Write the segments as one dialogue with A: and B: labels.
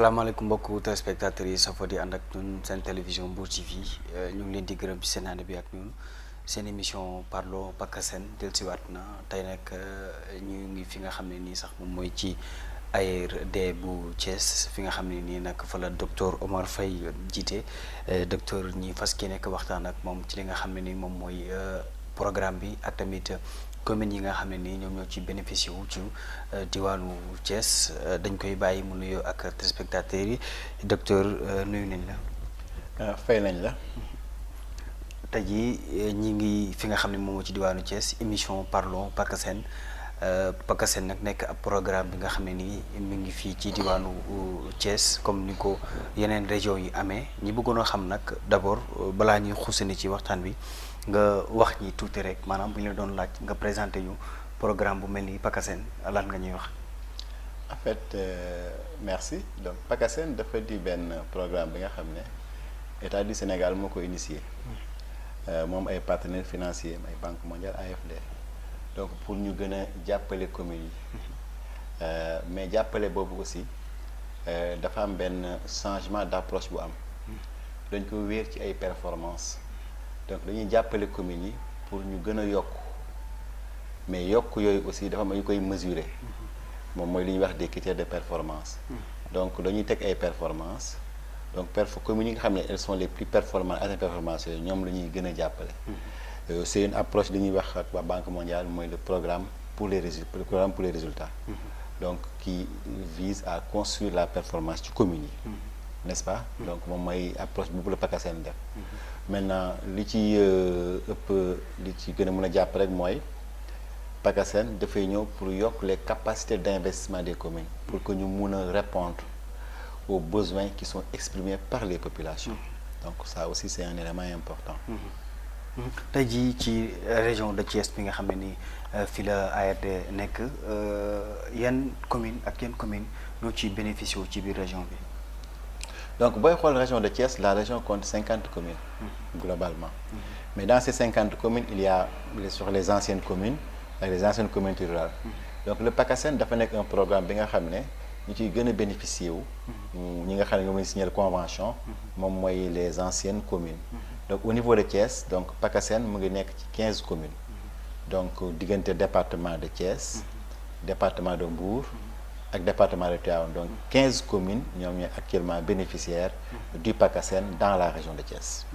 A: salaamaaleykum mbokku téléspectateurs yi safoo di ànd ak ñun seen télévision Mbour TV ñu ngi leen di gërëm ci seen ànd bi ak ñun seen émission Parlons PACASEN dellusiwaat na tey nag ñu ngi fi nga xam ne nii sax moom mooy ci ARD bu Thiès fi nga xam ne nii nag fa la docteur Omar Faye jiite docteur ñi fas ki nekk waxtaan ak moom ci li nga xam ne nii moom mooy programme bi ak tamit communes yi nga xam ne nii ñoom ñoo ci bénéficié wu ci diwaanu Thiès dañ koy bàyyi mu nuyoo ak téléspectateurs yi docteur nuyu nañ la.
B: fay nañ la.
A: tey jii ñi ngi fi nga xam ne moom moo ci diwaanu Thiès émission Parlons PACASEN PACASEN nag nekk ab programme bi nga xam ne nii mi ngi fii ci diwaanu Thiès comme ni ko yeneen région yi amee ñi bëggoon a xam nag d'abord balaa ñuy xuusani ci waxtaan bi. nga wax ñi tuuti rek maanaam bu ñu la doon laaj nga présenté ñu programme bu mel ni PACASEN lan nga ñuy wax.
B: En fait merci donc PACASEN dafa di benn programme bi nga xam ne État du Sénégal moo ko initié moom ay partenaires financiers ay Banque mondiale AFD donc pour ñu gën a jàppale communes yi mais jàppale boobu aussi dafa am benn changement d'approche bu am dañ ko wéer ci ay performances. Donc dañuy jàppale communes yi pour ñu gën a yokk mais yokk yooyu aussi dafa am ñu koy mesurer moom mooy li ñuy wax des critères de performance. Donc dañuy teg ay performance donc communes yi nga xam ne elles sont les plus performantes à performance yooyu ñoom la ñuy gën a jàppale. C'est une approche li ñuy wax ak waa Banque mondiale mooy le programme pour les résultats. Donc qui vise à construire la performance ci communes yi. N'est-ce pas? Donc moom mooy approche boobu la PACASEN def. Maintenant li ci ëpp li ci gën a mën a jàpp rek mooy PACASEN dafay ñëw pour yokk les capacités d'investissement des communes pour que ñu mun a répondre aux besoins qui sont exprimés par les populations. Donc ça aussi c'est un élément important.
A: tey jii ci région de Thiès bi nga xam ne ni fi la ARD nekk yan commune ak yan commune ñoo ci bénéficié ci biir région bi.
B: Donc booy xool région de Thiès la région compte 50 communes globalement. Mais dans ces 50 communes il y a sur les anciennes communes ak les anciennes communautés rurales. Donc le PACASEN dafa nekk un programme bi nga xam ne ñu ciy gën a bénéficier wu ñi nga xam ne ñoom lañu signé convention moom mooy les anciennes communes. Donc au niveau de Thiès donc PACASEN mu ngi nekk ci 15 communes donc diggante département de Thiès département de Mbour ak département de Tivaouane donc 15 communes ñoom ñooy actuellement bénéficiaires du PACASEN dans la région de Thiès.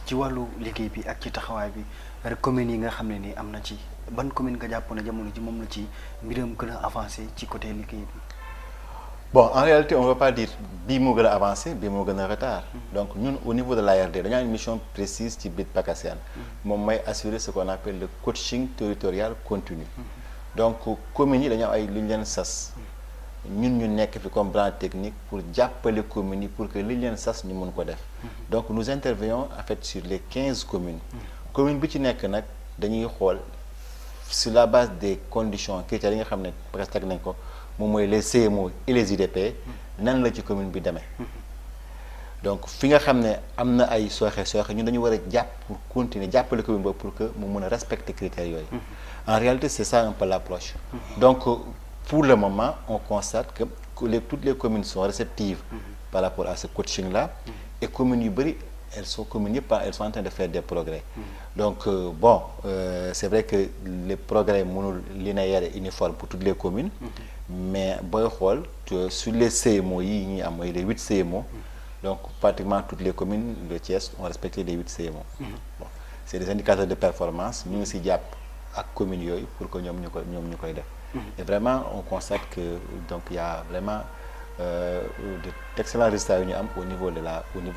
A: ci wàllu liggéey bi ak ci taxawaay bi rek communes yi nga xam ne ni am na ci ban commune nga jàpp ne jamono ji moom la ci mbiram gën a avancé ci côté liggéey bi.
B: Bon en réalité on ne va pas dire bii moo gën a avancé bii moo gën a retard. Donc ñun au niveau de l'ARD dañoo am une mission précise ci biir PACASEN moom mooy assurer ce qu'on appelle le coaching territorial continu. Donc communes yi dañoo am ay lu ñu leen sas. ñun ñu nekk fi comme branche technique pour jàppale communes yi pour que li leen sas ñu mun ko def. Donc nous intervenons en fait sur les 15 communes. Commune bi ci nekk nag dañuy xool sur la base des conditions critères yi nga xam ne presque teg nañ ko moom mooy les CMO et les IDP nan la ci commune bi demee. Donc fi nga xam ne am na ay sooxe ñun dañu war a jàpp pour continuer jàppale commune boobu pour que mu mun a respecter critères yooyu. En réalité c'est ça un peu l'approche. Donc pour le moment on constate que toutes les communes sont réceptives par rapport à ce coaching là et communes yu bëri elles sont en train de faire des progrès. Donc c'est vrai que les progrès mënul linéaire et uniforme pour toutes les communes mais booy xool sur les CMO yi ñuy am mooy les 8 CMO donc pratiquement toutes les communes de Thiès ont respecté les 8 CMO. Bon c'est des indicateurs de performance ñu ngi ci jàpp ak communes yooyu pour que ñoom ñu koy def. Et vraiment on constate que donc il y a vraiment d'excellents résultats yu ñu am au niveau de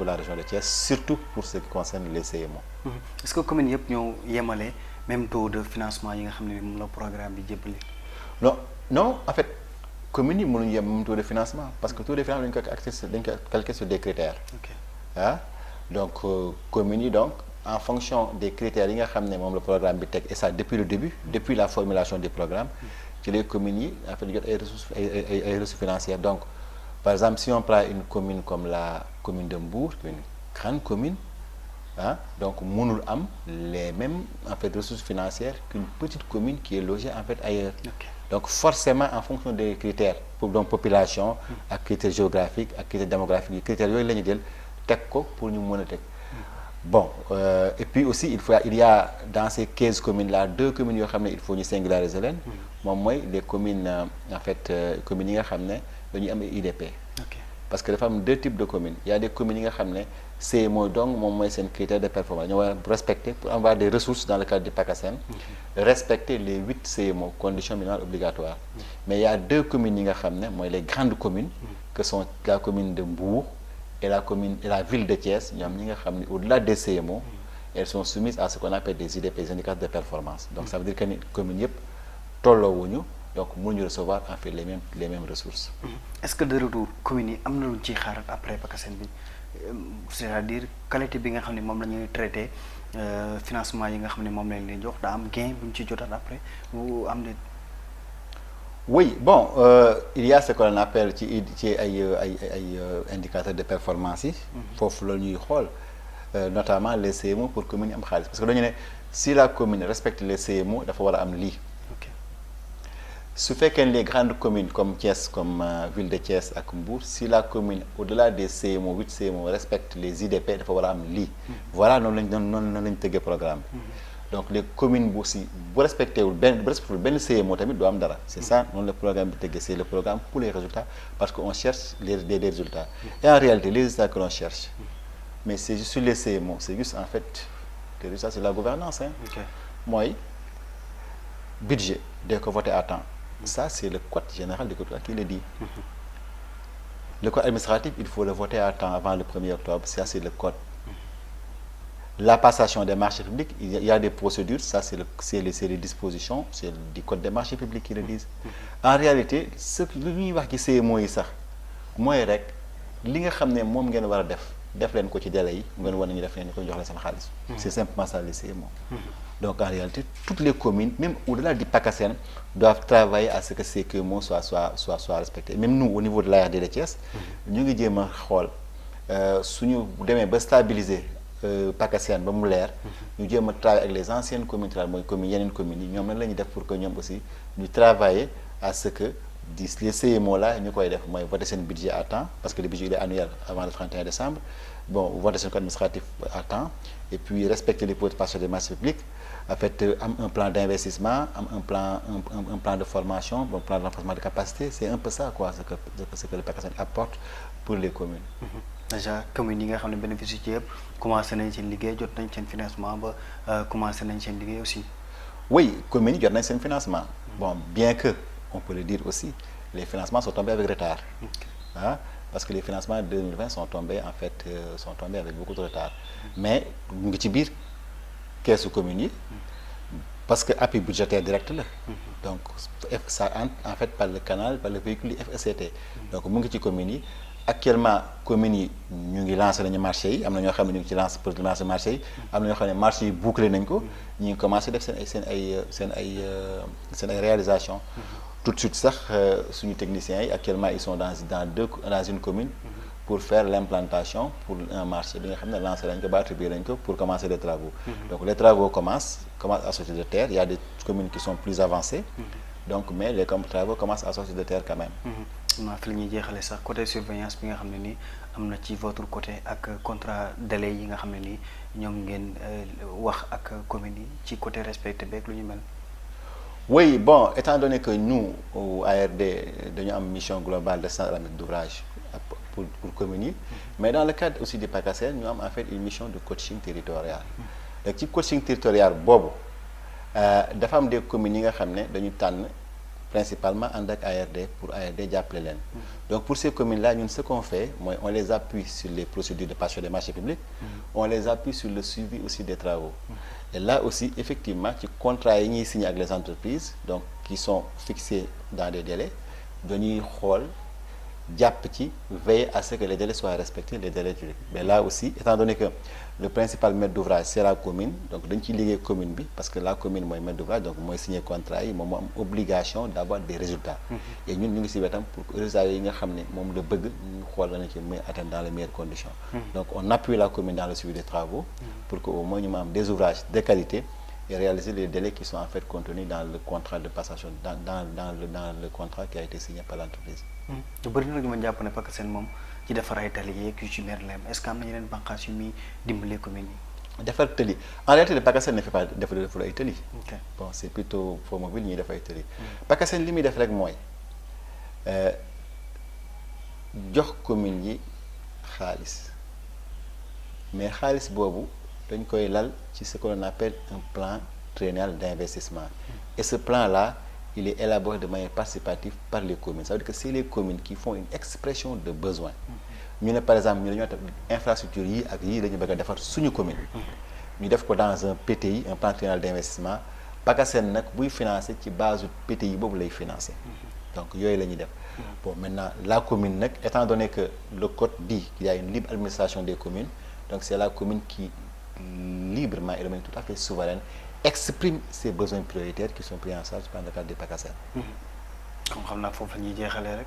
B: la région de Thiès surtout pour ce qui concerne les CMO.
A: Est-ce que communes yëpp ñoo yemale même taux de financement yi nga xam ne moom la programme bi jébbale.
B: Non en fait communes yi mënuñu yem même taux de financement parce que taux de financement dañ ko calculer sur des critères. Donc communes yi donc en fonction des critères yi nga xam ne moom la programme bi teg et ça depuis le début depuis la formulation du programme. ci les communes yi en fait ñu jot ay ressources financières donc par exemple si on prend une commune comme la commune de Mbour une grande commune donc mënul am les mêmes en fait ressources financières qu'une petite commune qui est logée en fait ailleurs. donc forcément en fonction des critères pour donc population ak critères géographiques ak critères démographiques yi critères yooyu la ñu jël teg ko pour ñu mën a teg bon et puis aussi il y a dans ces 15 communes là 2 communes yoo xam ne il faut ñu singulariser leen moom mooy les communes en fait communes yi nga xam ne dañuy am IDP parce que dafa am 2 types de communes il y a des communes yi nga xam ne CMO donc moom mooy seen critère de performance ñoo war a respecter pour avoir des ressources dans le cadre du PACASEN respecter les 8 CMO conditions minimales obligatoires mais il y a 2 communes yi nga xam ne mooy les grandes communes que sont la commune de Mbour et la ville de Thiès ñoom ñi nga xam ne au-delà des CMO elles sont soumises à ce qu'on appelle des IDP, des indicateurs de performance donc ça veut dire que ni communes yëpp tolloowuñu donc mënuñu recevoir en fait les mêmes ressources.
A: Est-ce que de retour communes yi am na lu ñu ciy xaarat après PACASEN bi c'est-à-dire qualité bi nga xam ne moom la ñuy traité financement yi nga xam ne moom lañ leen jox daa am gain bu ñu ci jotaat après mu am de.
B: Oui, bon, il y a ce qu'on appelle ci ay indicateurs de performance yi foofu la ñuy xool notamment les CMO pour communes yi am xaalis parce que dañu ne si la commune respecte les CMO dafa war a am lii su fekkee les grandes communes comme Thiès comme ville de Thiès ak Mbour si la commune au-delà des CMO 8 CMO respecte les IDP dafa war a am lii voilà noonu lañ tëggee programme bi donc les communes bu si bu respecté wul benn CMO tamit doo am dara c'est ça noonu le programme bi tëggee c'est le programme pour les résultats parce que on cherche des résultats et en réalité les résultats que l'on cherche mais c'est juste sur les CMO c'est juste en fait les résultats c'est la gouvernance mooy budget dès que voté à temps ça c'est le code général des collectivités qui le dit le code administratif il faut le voter à temps avant le 1er octobre ça c'est le code la passation des marchés publics il y a des procédures ça c'est les dispositions c'est du code des marchés publics qui le disent en réalité ce lu ñuy wax ci CMO yi sax mooy rek li nga xam ne moom ngeen war a def leen ko ci délai yi ngeen war nañu def leen ko jox leen seen xaalis c'est simplement ça les CMO donc en réalité toutes les communes même au-delà du PACASEN doivent travailler à ce que ces CMO soient respectés même nous au niveau de l'ARD de Thiès ñu ngi jéem a xool suñu demee ba stabiliser PACASEN ba mu leer ñu jéem a travailler avec les anciennes communes rurales mooy communes yeneen communes yi ñoom nan la ñuy def pour que ñoom aussi ñu travailler à ce que les CMO là ñu koy def mooy voter seen budget à temps parce que le budget il est annuel avant le 31 décembre bon voter seen code administratif à temps et puis respecter les préoccupations des marchés publics en fait am un plan d'investissement am un plan de formation un plan de renforcement de capacité c'est un peu ça quoi ce que le PACASEN apporte pour les communes.
A: Déjà communes yi nga xam ne bénéfice ci yëpp commencé nañ seen liggéey jot nañ seen financement ba commencé nañ seen liggéey aussi.
B: Oui communes yi jot nañ seen financement bon bien que on peut le dire aussi les financements sont tombés avec retard parce que les financements de 2020 sont tombés avec beaucoup de retard mais mu ngi ci biir keesu communes yi parce que appui budgétaire direct la donc ça entre en fait par le véhicule FECT donc mu ngi ci communes yi actuellement communes yi ñu ngi lancé nañu marché yi am na ñoo xam ne ñu ngi ci lancé marché yi am na ñoo xam ne marché yi bouclé nañ ko ñu ngi commencé def seen ay réalisations tout de suite sax suñu techniciens yi actuellement ils sont dans une commune pour faire l'implantation pour un marché bi nga xam ne lancé nañ ko ba attribué nañ ko pour commencer les travaux donc les travaux commencent à sortir de terre il y a des communes qui sont plus avancées donc mais les travaux commencent à sortir de terre quand même
A: maa fi la ñuy jeexale sax côté surveillance bi nga xam ne nii am na ci votre côté ak contrat délai yi nga xam ne nii ñoom ngeen wax ak communes yi ci côté respecté beeg lu ñu mel.
B: Oui bon étant donné que nous au ARD dañu am mission globale de centre de d'ouvrage pour communes yi mais dans le cadre aussi du PACASEN ñu am en fait une mission de coaching territorial donc ci coaching territorial boobu dafa am des communes yi nga xam ne dañu tànn principalement ànd ak ARD pour ARD jàppale leen donc pour ces communes là ñun ce qu'on fait mooy on les appuie sur les procédures de passation des marchés publics on les appuie sur le suivi aussi des travaux et là aussi effectivement ci contrat yi ñuy signer ak les entreprises donc qui sont fixés dans des délais dañuy xool jàpp ci veiller à ce que les délais soient respectés les délais juridiques mais là aussi étant donné que le principal maître d'ouvrage c'est la commune donc dañ ciy liggéey commune bi parce que la commune mooy maître d'ouvrage donc mooy signer contrat yi moom moo am obligation d'avoir des résultats et ñun ñu ngi ci wetam pour que résultats yi nga xam ne moom la bëgg ñu xool nañu ci muy atteindre dans les meilleures conditions donc on appuie la commune dans le suivi des travaux pour que au moins ñu ma am des ouvrages de qualité et réaliser les délais qui sont en fait contenus dans le contrat de passation, dans le contrat qui a été signé par l'entreprise.
A: lu bëri nag ma jàpp ne PACASEN moom ci defar ay tali yeeg yu ci mer lem est-ce que am na yeneen bànqaas yu muy dimbale commune yi.
B: defar tali en réalité le PACASEN ne fait pas defar ay tali.
A: ok
B: bon c'est plutôt Fomobile ñuy def ay tali. PACASEN li muy def rek mooy jox commune yi xaalis mais xaalis boobu dañ koy lal ci ce que l'on appelle un plan triennal d'investissement et ce plan là il est élaboré de manière participative par les communes. Ça veut dire que c'est les communes qui font une expression de besoin. ñu ne par exemple ñu dañoo def infrastructure yi ak yii dañu bëgg a defar suñu commune. ñu def ko dans un PTI un plan triennal d'investissement PACASEN nag buy financer ci base PTI boobu lay financer. donc yooyu la ñuy def. bon maintenant la commune nag étant donné que le code dit qu'il y a une libre administration des communes donc c'est la commune qui librement et de manière tout à fait souveraine exprime ses besoins prioritaires qui sont pris en charge par le cadre des PACASEN.
A: comme xam naa foofu la ñuy jeexalee rek.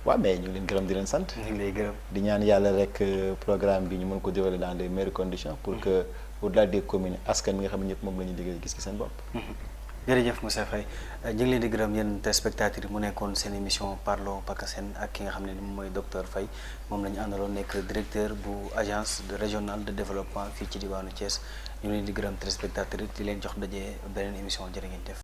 B: waaw mais ñu ngi leen gërëm di leen sant.
A: ñu ngi lay gërëm.
B: di ñaan yàlla rek programme bi ñu mën ko dérouler dans les meilleures conditions pour que au-delà des communes askan mi nga xam ne ñëpp moom la ñuy liggéey gis ci seen bopp.
A: jërëjëf monsieur Faye ñu ngi leen di gërëm yéen téléspectateurs yi mu nekkoon seen émission Parlons PACASEN ak ki nga xam ne ni mooy docteur Faye moom la ñu àndaloon nekk directeur bu agence régionale de développement fii ci diwaanu Thiès ñu leen di gërëm téléspectateurs yi di leen jox daje beneen émission jërë ngeen def.